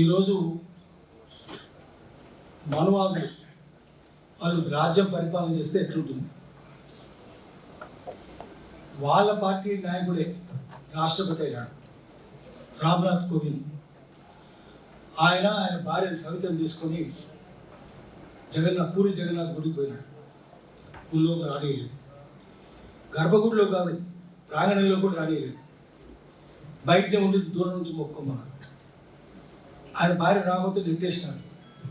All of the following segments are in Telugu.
ఈరోజు మనువాదులు వాళ్ళు రాజ్యం పరిపాలన చేస్తే ఎట్లుంటుంది? వాళ్ళ పార్టీ నాయకుడే రాష్ట్రపతి అయినాడు రామ్నాథ్ కోవింద్. ఆయన భార్య సవితను తీసుకొని పూరి జగన్నాథ్ గుడికి పోయినాడు. గుళ్ళోకి రానియలేదు, గర్భగుడిలో కాదు ప్రాంగణంలో కూడా రానియలేదు, బయటనే ఉండి దూరం నుంచి మొక్కుకున్నాడు. ఆయన భార్య రాకపోతే నెట్టేసినాడు.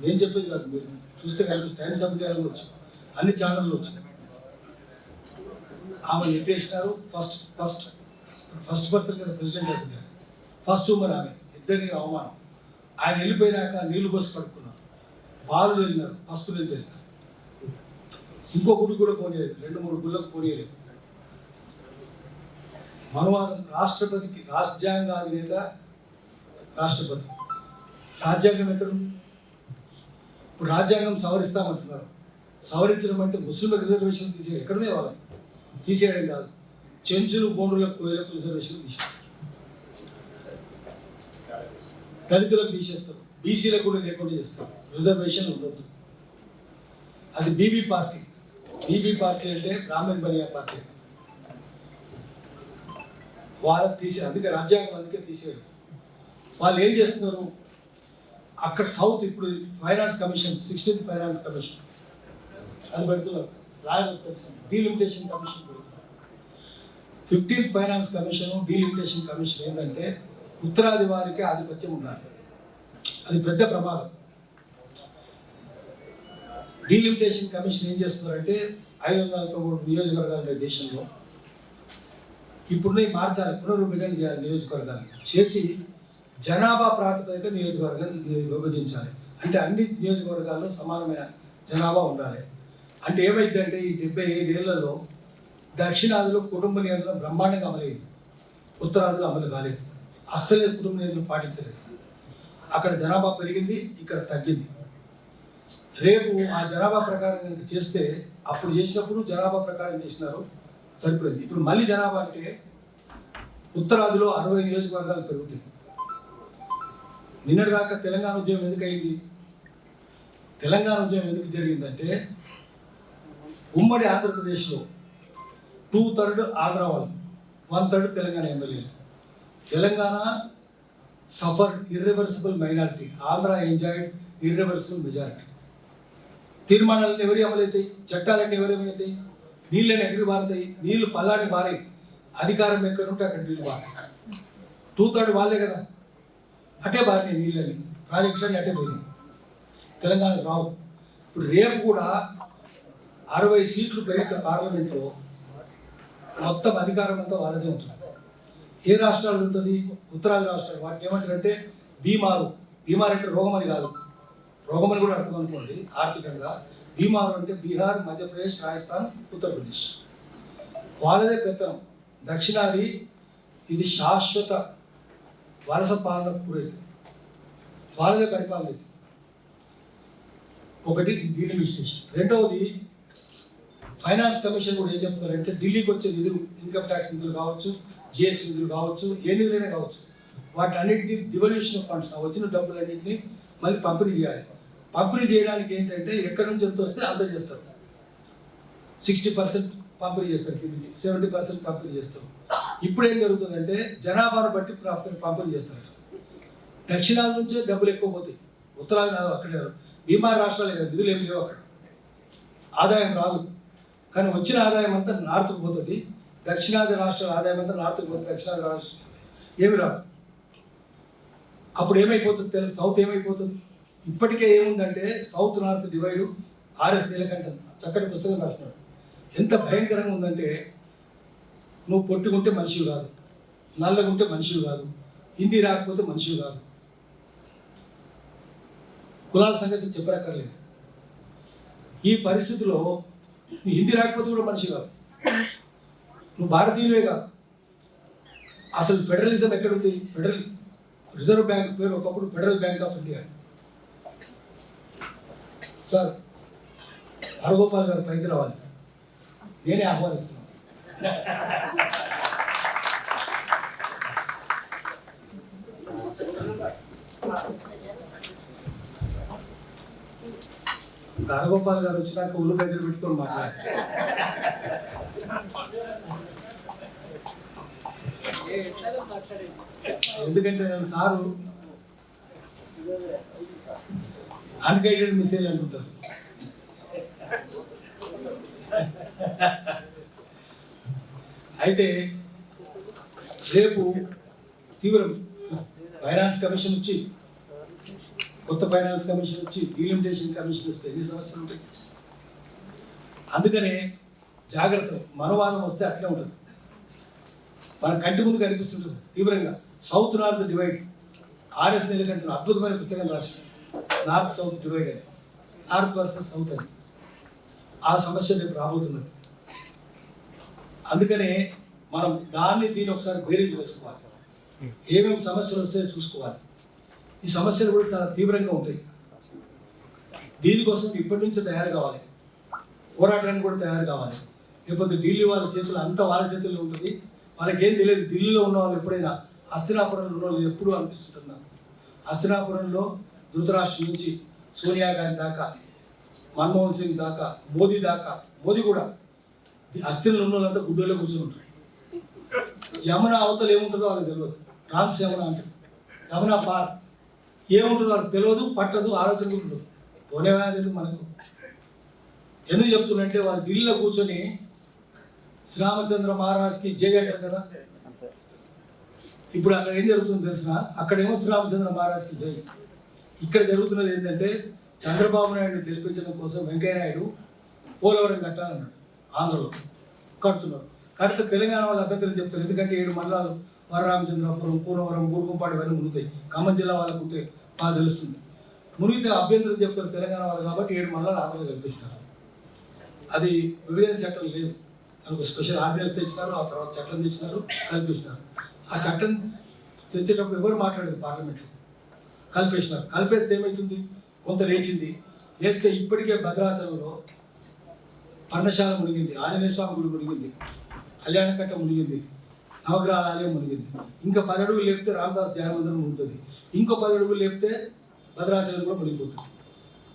నేను చెప్పేది కాదు, మీరు చూస్తే కానీ టైమ్స్ ఆఫ్ ఇండియాలో వచ్చి అన్ని ఛానల్లో వచ్చాయి. ఆమె నెట్టేసినారు. ఫస్ట్ పర్సన్ కదా ప్రెసిడెంట్ అవుతుంది, ఫస్ట్ ఉమెన్ ఆమె. ఇద్దరిని అవమానం. ఆయన వెళ్ళిపోయినాక నీళ్లు పోసి పడుకున్నారు, పాలు వెళ్ళినారు, పసుపు నుంచి వెళ్ళినారు. ఇంకో గుడి కూడా పోనీయలేదు, 2-3 గుళ్ళకు పోనీయలేదు. మనువాదం రాష్ట్రపతికి, రాజ్యాంగ అధినేత రాష్ట్రపతి. రాజ్యాంగం ఎక్కడ? ఇప్పుడు రాజ్యాంగం సవరిస్తామంటున్నారు. సవరించడం అంటే ముస్లింల రిజర్వేషన్ తీసేయడం. ఎక్కడనే వాళ్ళని తీసేయడం కాదు, చెంచులు బోండులకు కోయలకు రిజర్వేషన్ తీసేస్తారు, దళితులకు తీసేస్తారు, బీసీలకు కూడా లేకుండా చేస్తారు, రిజర్వేషన్ ఉండదు. అది బీబీ పార్టీ. బీబీ పార్టీ అంటే బ్రాహ్మణ్ బనియా పార్టీ. వాళ్ళకి అందుకే రాజ్యాంగం అందుకే తీసేయడం. వాళ్ళు ఏం చేస్తున్నారు అక్కడ సౌత్? ఇప్పుడు finance commission, 16th finance commission అది పెడుతున్నారు. డీలిమిటేషన్ కమిషన్ పెడుతున్నారు. 15th finance commission, delimitation commission ఏంటంటే ఉత్తరాది వారికి ఆధిపత్యం ఉండాలి. అది పెద్ద ప్రమాదం. డీలిమిటేషన్ కమిషన్ ఏం చేస్తున్నారంటే 503 నియోజకవర్గాలు దేశంలో ఇప్పుడు మార్చాలి, పునర్విభజన చేయాలి. నియోజకవర్గాన్ని చేసి జనాభా ప్రాతిపదిక నియోజకవర్గాన్ని విభజించాలి. అంటే అన్ని నియోజకవర్గాల్లో సమానమైన జనాభా ఉండాలి. అంటే ఏమైందంటే ఈ 75 ఏళ్లలో దక్షిణాదిలో కుటుంబ నియంత్రణ బ్రహ్మాండంగా అమలైంది, ఉత్తరాదిలో అమలు కాలేదు. అస్సలే కుటుంబ నియంత్రణ పాటించలేదు. అక్కడ జనాభా పెరిగింది, ఇక్కడ తగ్గింది. రేపు ఆ జనాభా ప్రకారం కనుక చేస్తే, అప్పుడు చేసినప్పుడు జనాభా ప్రకారం చేసినారు, సరిపోయింది. ఇప్పుడు మళ్ళీ జనాభా అంటే ఉత్తరాదిలో 60 నియోజకవర్గాలు పెరుగుతుంది. నిన్నటిదాకా తెలంగాణ ఉద్యమం ఎందుకు అయింది? తెలంగాణ ఉద్యమం ఎందుకు జరిగిందంటే ఉమ్మడి ఆంధ్రప్రదేశ్లో 2/3 ఆంధ్ర వాళ్ళు, 1/3 Telangana MLAs. Telangana suffered irreversible minority, Andhra enjoyed irreversible majority. తీర్మానాలను ఎవరి అమలవుతాయి? చట్టాలన్నీ ఎవరి అమలవుతాయి? నీళ్ళని ఎక్కడికి మారుతాయి? నీళ్లు పల్లాని మారాయి. అధికారం ఎక్కడ ఉంటే అక్కడ నీళ్ళు మారాయి. 2/3 వాళ్ళే కదా, అటే బారినాయి నీళ్ళని, ప్రాజెక్టులన్నీ అటే పోయినాయి. తెలంగాణకు రావు. ఇప్పుడు రేపు కూడా 60 సీట్లు పెరిగిన పార్లమెంట్లో మొత్తం అధికారం అంతా వాళ్ళదే ఉంటుంది. ఏ రాష్ట్రాలు ఉంటుంది? ఉత్తరాది రాష్ట్రాలు. వాటిని ఏమంటారంటే బీమారు. బీమారు అంటే రోగం అని కాదు, రోగం అని కూడా అర్థం అనుకోండి ఆర్థికంగా. బీమారు అంటే బీహార్, మధ్యప్రదేశ్, రాజస్థాన్, ఉత్తరప్రదేశ్. వాళ్ళదే పెత్తనం. దక్షిణాది ఇది శాశ్వత వలస పాలనకు గురైంది, వాళ్ళదే పరిపాలన. ఇది ఒకటి దీని విశ్లేషణ. రెండవది ఫైనాన్స్ కమిషన్ కూడా ఏం చెప్తారంటే ఢిల్లీకి వచ్చే నిధులు, ఇన్కమ్ ట్యాక్స్ నిధులు కావచ్చు, జిఎస్టీ నిధులు కావచ్చు, ఏ నిధులైనా కావచ్చు, వాటి అన్నింటినీ డివల్యూషన్ ఆఫ్ ఫండ్స్, వచ్చిన డబ్బులన్నింటినీ మళ్ళీ పంపిణీ చేయాలి. పంపిణీ చేయడానికి ఏంటంటే ఎక్కడి నుంచి ఎంత వస్తే అంత చేస్తారు. 60% పంపిణీ చేస్తారు, కిందికి 70% పంపిణీ చేస్తారు. ఇప్పుడు ఏం జరుగుతుందంటే జనాభాను బట్టి పంపిణీ చేస్తారు. దక్షిణాది నుంచే డబ్బులు ఎక్కువ పోతాయి, ఉత్తరాది అక్కడ బీమార్ రాష్ట్రాలే కదా, నిధులు ఏమి లేవు అక్కడ, ఆదాయం రాదు. కానీ వచ్చిన ఆదాయం అంతా నార్త్కు పోతుంది. దక్షిణాది రాష్ట్రాల ఆదాయం అంతా నార్త్కు పోతుంది, దక్షిణాది రాష్ట్రాలు ఏమి రాదు. అప్పుడు ఏమైపోతుంది? సౌత్ ఏమైపోతుంది? ఇప్పటికే ఏముందంటే south north divide. RS Neelakantan చక్కటి పుస్తకం రాసినాడు. ఎంత భయంకరంగా ఉందంటే, నువ్వు పొట్టుకుంటే మనిషివి కాదు, నల్లగుంటే మనిషివి కాదు, హిందీ రాకపోతే మనిషివి కాదు. కులాల సంగతి చెప్పరక్కర్లేదు. ఈ పరిస్థితిలో నువ్వు హిందీ రాకపోతే కూడా మనిషి కాదు, నువ్వు భారతీయులే కాదు. అసలు ఫెడరలిజం ఎక్కడుంది? రిజర్వ్ బ్యాంక్ పేరు ఒకప్పుడు federal bank of India. Sir Haragopal గారు పైకి రావాలి, నేనే ఆహ్వానిస్తున్నాను. రాఘగోపాల్ గారు వచ్చినాక ఊరు దగ్గర పెట్టుకొని మాట్లాడారు. ఎందుకంటే సారు అన్గైడెడ్ మిసైల్ అంటుంటారు. అయితే రేపు తీవ్రం ఫైనాన్స్ కమిషన్ వచ్చి, కొత్త ఫైనాన్స్ కమిషన్ వచ్చి, డీలిమిటేషన్ కమిషన్ వస్తే ఎన్ని సంవత్సరాలు ఉంటాయి? అందుకనే జాగ్రత్త. మనవాదం వస్తే అట్లే ఉంటుంది, మన కంటి ముందు కనిపిస్తుంటుంది తీవ్రంగా. South north divide, R S Neelakantha అద్భుతమైన పుస్తకం రాసి, నార్త్ సౌత్ డివైడ్ అని, నార్త్ వర్సెస్ సౌత్ అని. ఆ సమస్య రేపు రాబోతున్నది. అందుకనే మనం దీన్ని ఒకసారి బేరీజ్ వేసుకోవాలి. ఏమేమి సమస్యలు వస్తాయో చూసుకోవాలి. ఈ సమస్యలు కూడా చాలా తీవ్రంగా ఉంటాయి. దీనికోసం ఇప్పటి నుంచే తయారు కావాలి, పోరాటానికి కూడా తయారు కావాలి. లేకపోతే ఢిల్లీ వాళ్ళ చేతులు అంతా వాళ్ళ చేతుల్లో ఉంటుంది. వాళ్ళకేం తెలియదు. ఢిల్లీలో ఉన్న వాళ్ళు ఎప్పుడైనా హస్తినాపురంలో ఉన్న వాళ్ళు ఎప్పుడు అనిపిస్తుంటున్నారు. హస్తినాపురంలో ధృతరాష్ట్రం నుంచి సోనియా గాంధీ దాకా, మన్మోహన్ సింగ్ దాకా, మోదీ దాకా, మోదీ కూడా హస్తిలో ఉన్న వాళ్ళంతా గుడ్డలో కూర్చొని ఉంటారు. యమున అవతల ఏముంటుందో వాళ్ళకి తెలియదు. ట్రాన్స్ యమున అంటే యమున పార్ ఏముంటుందో వాళ్ళకి తెలియదు, పట్టదు, ఆలోచన కూడా ఉండదు. పోనేవాళ్ళు మనకు ఎందుకు చెప్తున్నంటే వాళ్ళు ఢిల్లీలో కూర్చొని శ్రీరామచంద్ర మహారాజ్కి జై అంటారు కదా. ఇప్పుడు అక్కడ ఏం జరుగుతుందో తెలిసిన, అక్కడేమో శ్రీరామచంద్ర మహారాజ్కి జై. ఇక్కడ జరుగుతున్నది ఏంటంటే చంద్రబాబు నాయుడు గెలిపించడం కోసం వెంకయ్య నాయుడు పోలవరం కట్టాలన్నాడు. ఆంధ్రలో కడుతున్నారు. కడితే తెలంగాణ వాళ్ళు అభ్యంతరం చెప్తారు. ఎందుకంటే 7 మండలాలు వరరామచంద్రపురం, కూనవరం, బూర్గుంపాడు ఇవన్నీ మునుగుతాయి. ఖమ్మం జిల్లా వాళ్ళకు ఉంటే బాగా తెలుస్తుంది. మునిగితే అభ్యంతరం చెప్తారు తెలంగాణ వాళ్ళు కాబట్టి 7 మండలాలు ఆంధ్రలో కల్పించినారు. అది విభజన చట్టం లేదు, దానికి స్పెషల్ ఆర్డినెన్స్ తెచ్చినారు. ఆ తర్వాత చట్టం తెచ్చినారు, కల్పించినారు. ఆ చట్టం తెచ్చేటప్పుడు ఎవరు మాట్లాడేది పార్లమెంట్లో, కల్పేసినారు. కల్పేస్తే ఏమవుతుంది, కొంత లేచింది. లేస్తే ఇప్పటికే భద్రాచలంలో పర్ణశాల మునిగింది, ఆంజనేయ స్వామి గుడి మునిగింది, కళ్యాణకట్ట మునిగింది, నవగ్రహాల ఆలయం మునిగింది. ఇంకా 10 అడుగులు లేపితే రామదాస్ ధ్యానమందిరం మునుగుతుంది. ఇంకో 10 అడుగులు లేపితే భద్రాచలం కూడా మునిగిపోతుంది.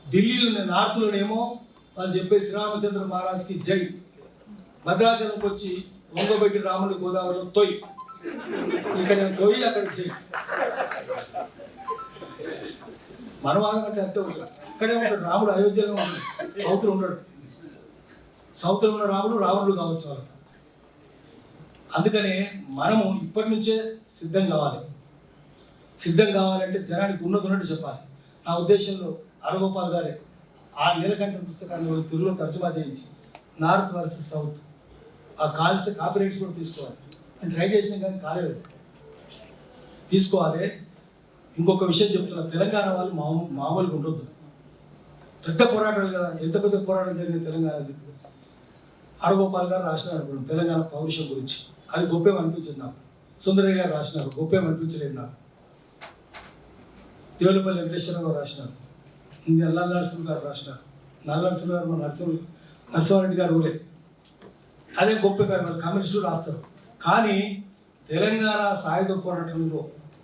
ఢిల్లీలో నార్త్లోనేమో వాళ్ళు చెప్పే శ్రీరామచంద్ర మహారాజ్కి జై, భద్రాచలంకి వచ్చి వంగబెట్టి రాముని గోదావరిలో తొయ్యి, ఇక్కడ తొయ్యి అక్కడ జై. మనవాదం అంటే అంతే ఉంటుంది. ఇక్కడే ఉంటాడు రాముడు, అయోధ్యలో ఉంటాడు, సౌత్లో ఉన్నాడు. సౌత్లో ఉన్న రాముడు రావణుడు కావచ్చు వాళ్ళు. అందుకనే మనము ఇప్పటి నుంచే సిద్ధం కావాలి. సిద్ధం కావాలంటే జనానికి ఉన్నట్టు చెప్పాలి. నా ఉద్దేశంలో రాఘగోపాల్ గారే ఆ నీలకంఠ పుస్తకాన్ని తెలుగులో తర్జుమా చేయించి నార్త్ వర్సెస్ సౌత్ ఆ కాపీ రైట్స్ కూడా తీసుకోవాలి. నేను ట్రై చేసినా కానీ కాలేదు, తీసుకోవాలి. ఇంకొక విషయం చెప్తున్నా, తెలంగాణ వాళ్ళు మామూలుగా ఉండొద్దు. పెద్ద పోరాటాలు కదా, ఎంత పెద్ద పోరాటం జరిగింది తెలంగాణది. రాఘగోపాల్ గారు రాసినారు తెలంగాణ పౌరుషం గురించి, అది గొప్పేం అనిపించింది నాకు. సుందరయ్య గారు రాసినారు, గొప్పేం అనిపించలేదు నాకు. దేవులపల్లి వెంకటేశ్వరరావు రాసినారు, నల్ల నరసింహ గారు రాసినారు. నల్ల నరసింహ గారు మన నరసింహారెడ్డి గారు ఊరే, అదే గొప్ప గారు వాళ్ళు కమ్యూనిస్టులు రాస్తారు. కానీ తెలంగాణ సాయుధ పోరాటంలో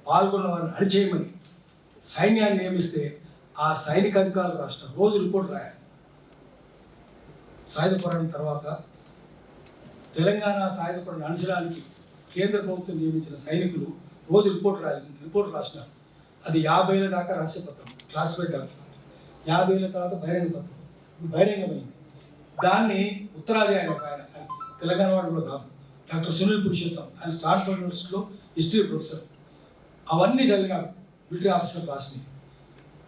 పాల్గొన్న వారిని అణిచేయమని సైన్యాన్ని నియమిస్తే ఆ సైనిక అధికారులు రాష్ట్రం రోజు రిపోర్ట్ రాయాలి. సాయుధ పోరాటం తర్వాత తెలంగాణ సాయుధ పోరాటం అణచడానికి కేంద్ర ప్రభుత్వం నియమించిన సైనికులు రోజు రిపోర్ట్ రాసినారు. అది 50 ఏళ్ళ దాకా రహస్యపత్రం, క్లాసిఫైడ్ డాక్యుమెంట్. 50 ఏళ్ళ తర్వాత బహిరంగ పత్రం, బహిరంగమైంది. దాన్ని ఉత్తరాది ఆయన తెలంగాణ వాడు కూడా కాదు, డాక్టర్ సునీల్ పురుషోత్తం, ఆయన స్టాన్ఫోర్డ్ యూనివర్సిటీలో హిస్టరీ ప్రొఫెసర్. అవన్నీ చదివినాడు, మిలిటరీ ఆఫీసర్ రాసినవి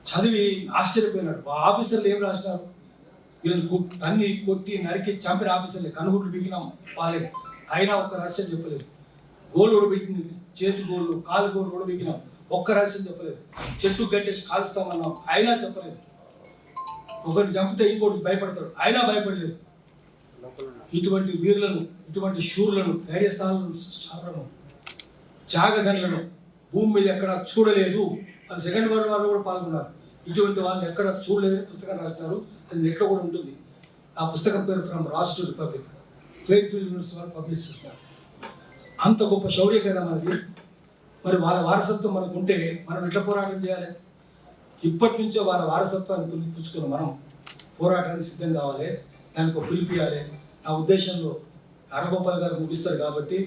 చదివి ఆశ్చర్యపోయినాడు. ఆ ఆఫీసర్లు ఏం రాసినారు, వీళ్ళని తన్ని కొట్టి నరికి చంపిన ఆఫీసర్లే, కనుగుట్లు బిగినాం వాళ్ళే, అయినా ఒక్క రహస్యం చెప్పలేదు. గోళ్ళు కూడా పెట్టింది, చేతి గోళ్ళు, కాలు గోళ్ళు కూడా బిగినాం, ఒక్క రహస్యం చెప్పలేదు. చెట్టు కట్టేసి కాల్స్తామన్నాం, అయినా చెప్పలేదు. ఒకటి చంపితే ఇంకోటి భయపడతాడు, అయినా భయపడలేదు. ఇటువంటి వీరులను, ఇటువంటి శూరులను, ధైర్యస్థానాలను, త్యాగధనులను భూమి మీద ఎక్కడ చూడలేదు. అది సెకండ్ వరల్డ్ వార్లో కూడా పాల్గొన్నారు. ఇటువంటి వాళ్ళని ఎక్కడ చూడలేదని పుస్తకం రాసినారు. అది నెట్లో కూడా ఉంటుంది. ఆ పుస్తకం పేరు from Raj to republic, Fairfield university వాళ్ళు పబ్లిష్ చేస్తున్నారు. అంత గొప్ప శౌర్యం కదా మనది. మరి వాళ్ళ వారసత్వం మనకు ఉంటే మనం ఎట్లా పోరాటం చేయాలి? ఇప్పటి నుంచే వాళ్ళ వారసత్వాన్ని పుచ్చుకున్న మనం పోరాటానికి సిద్ధం కావాలి, దానికి ఒక పిలిపియాలి. నా ఉద్దేశంలో హరగోపాల్ గారు ముగిస్తారు కాబట్టి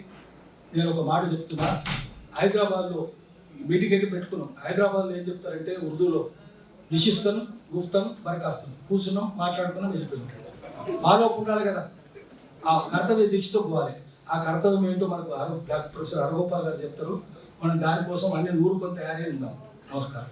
నేను ఒక మాట చెప్తున్నా. హైదరాబాద్లో మీటింగ్ అయితే పెట్టుకున్నాం. హైదరాబాద్లో ఏం చెప్తారంటే ఉర్దూలో నిషిస్తాను, గుప్తాను, బరఖాస్తాను, కూర్చున్నాం, మాట్లాడుకున్నాం, వెళ్ళిపోయింది. ఫాలో అప్ ఉండాలి కదా, ఆ కర్తవ్య దీక్షతో పోవాలి. ఆ కర్తవ్యం ఏంటో మనకు ప్రొఫెసర్ హరగోపాల్ గారు చెప్తారు. మనం దానికోసం అన్ని నూరుకొని తయారై ఉందాం. నమస్కారం.